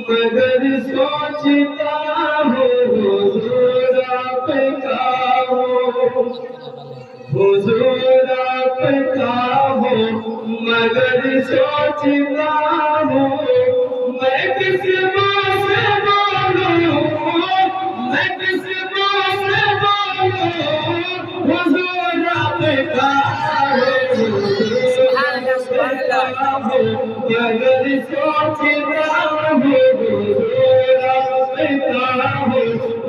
مگر سوچتا ہوں حضور آپ کا ہو، حضور آپ کا ہو، مگر سوچتا ہوں میں کس ماں سے بولوں، میں کس ماں سے بولوں، حضور آپ کا ہو، مگر سوچتا ہوں حضور آپ کا ہو،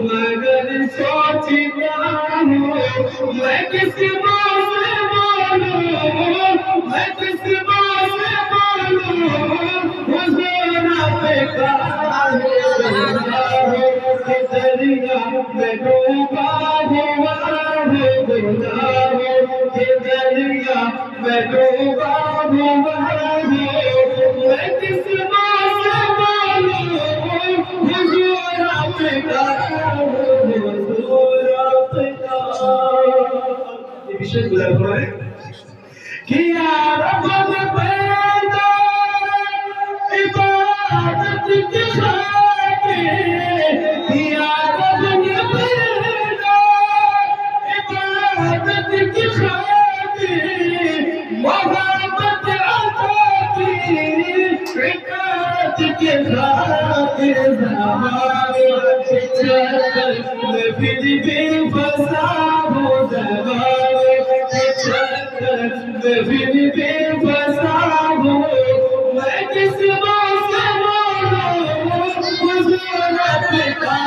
مگر سوچتا ہوں میں کس ماں سے بولوں، میں کس ماں سے بولوں، حضور آپ کا ہو، دریا میں ڈوبا ہوا ہے گناہ کے دریا میں ڈوبا ہوا ہے، میں کس ماں سے بولوں، حضور آپ کا ہو، حضور آپ کا۔ یہ وشیش بلند ہے کیا رب نے پیدا عبادت کی خاطر، کیا رب نے پیدا عبادت کی خاطر، محبت عطا کی عبادت کی خاطر، ہمارے چکر میں پھر بھی پھنسا ہوں، ہمارے چکر میں پھر بھی پھنسا ہوں، میں کس ماں سے بولوں، حضور آپ کا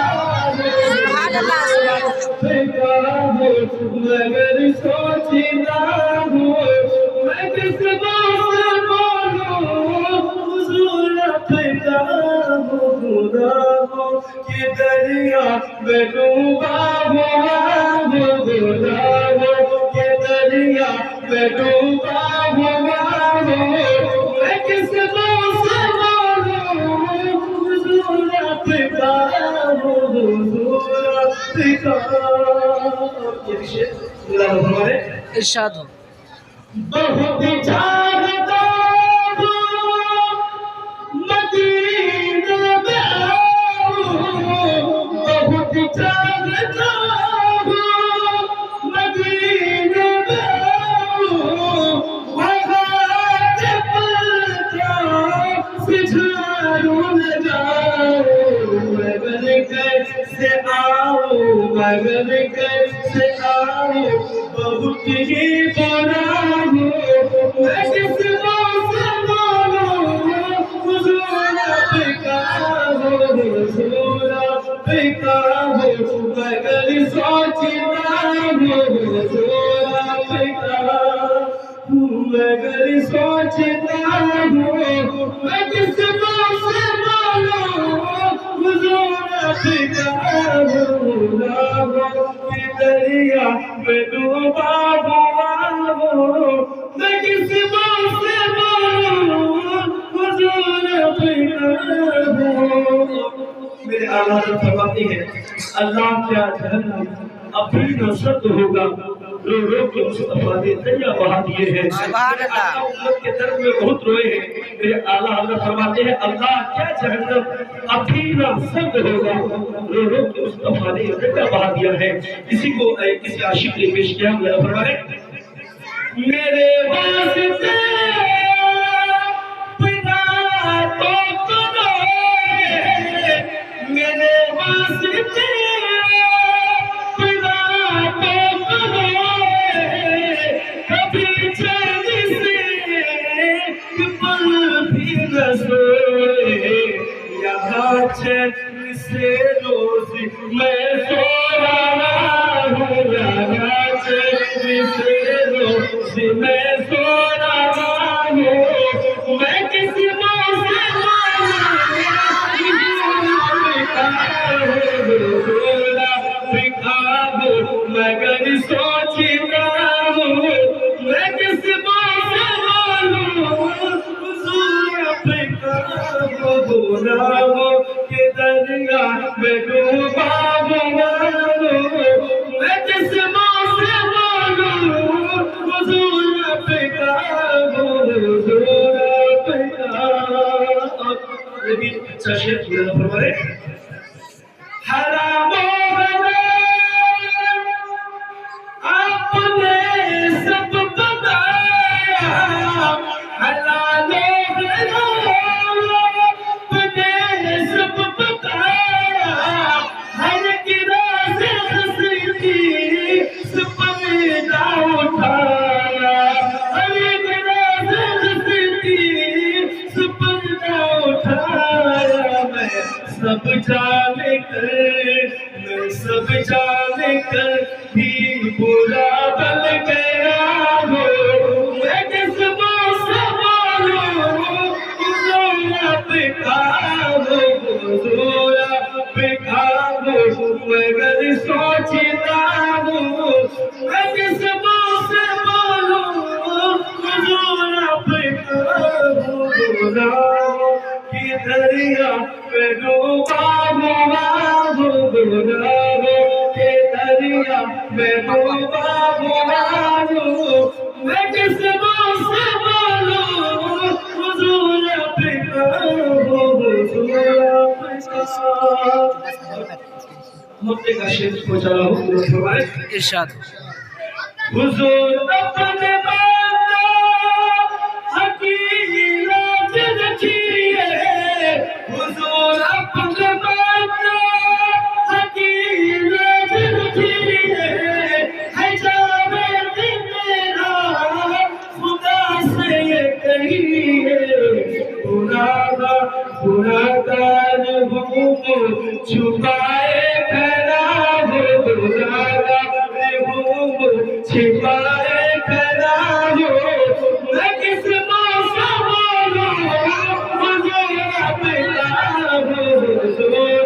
ہو، مگر سوچتا ہوں میں کس ماں سے بولوں، حضور آپ کا ہو، گناہوں کے دریا میں ڈوبا ہوا ہوں، گناہوں کے دریا میں ڈوبا ہوا ہوں، میں کس ماں سے بولوں، حضور آپ کا ہو، حضور آپ کا۔ یہ وشیش بلند ہمارے ارشاد ہو۔ بہت چاہتا ہوں مدینے میں آؤں، بہت چاہتا ہوں مدینے میں آؤں، وہاں کے پلکوں سے جھاڑوں لگاؤں، مگر کیسے آؤں، مگر کیسے آؤں، بہت ہی برا ہوں، میں کس ماں سے بولوں، حضور آپ کا ہو، حضور آپ کا ہو، مگر سوچتا ہوں حضور آپ کا ہوں، مگر سوچتا ہوں میں کس ماں سے بولوں، حضور آپ کا ہو، گناہوں کے دریا میں ڈوبا ہوا ہوں، میں کس ماں سے بولوں، حضور آپ کا ہو۔ میرے آقا حضرت فرماتے ہیں اللہ کیا جہنم ابھی نہ سرد ہوگا، رو رو کے مصطفیٰ نے دریا بہا دیے ہیں، سبحان اللہ۔ آقا امت کے درد میں بہت روئے ہیں، میرے آقا حضرت فرماتے ہیں اللہ کیا جہنم ابھی نہ سرد ہوگا، رو رو کے مصطفیٰ نے دریا بہا دیا ہے۔ کسی کو کسی عاشق نے پیش کیا میرا فرمانے میرے واسطے بنا تو کرو، میرے واسطے بنا تو کرو، کبھی چین سے پل بھی نہ سوئے، یہاں چین سے روز میں سو رہا ہوں، یہاں چین سے روز میں سو رہا ہوں، میں کس ماں سے مگر سوچتا ہوں میں کس ماں سے بولوں، حضور آپ کا ہو، گناہوں کے دریا میں ڈوبا ہوا ہوں، میں کس ماں سے بولوں، حضور آپ کا ہو، حضور آپ کا۔ یہ بھی اچھا شعر اللہ فرمائے حرام و حلال آپ نے سب بتایا حلال و حرام آپ نے سب بتایا ہر راز ہستی سپردہ اٹھایا ہر راز ہستی سپردہ اٹھایا میں سب جان کر بھی برا بن گیا ہوں میں جسموں سے بولوں حضور بکا ہوں حضور بکا ہوں مگر سوچتا ہوں میں جسموں سے بولوں حضور بکا ہوں گناہوں کی دریا میں ڈوبا ہوا ہوں گناہوں کے دریا میں ڈوبا ہوا ہوں میں جسموں سے بولوں حضور بکا ہوں حضور بکا ہفتے کا شعر کو چلا ہوں ارشاد حضور اپنے باتوں حقیقت رکھیے حضور اپنے باتوں حقیقت رکھیے ہے جاوید میرا خدا سے یہ کہیے گناہگار ہوں چھپائے کھڑا ہوں گناہگار ہوں چھپائے کھڑا ہوں میں کس بات سے بولوں حضور بکا ہوں حضور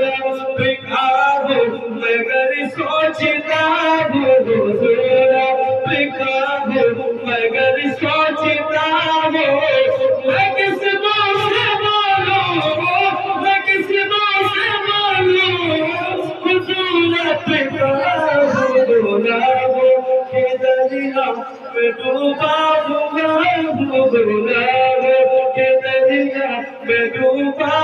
بکا ہوں مگر سوچتا ہوں حضور بکا ہوں مگر سوچتا ہوں میں کس بات سے بولوں میں کس بات سے بولوں حضور بکا ہوں گناہوں کے دریا میں ڈوبا ہوا ہوں گناہوں کے دریا میں ڈوبا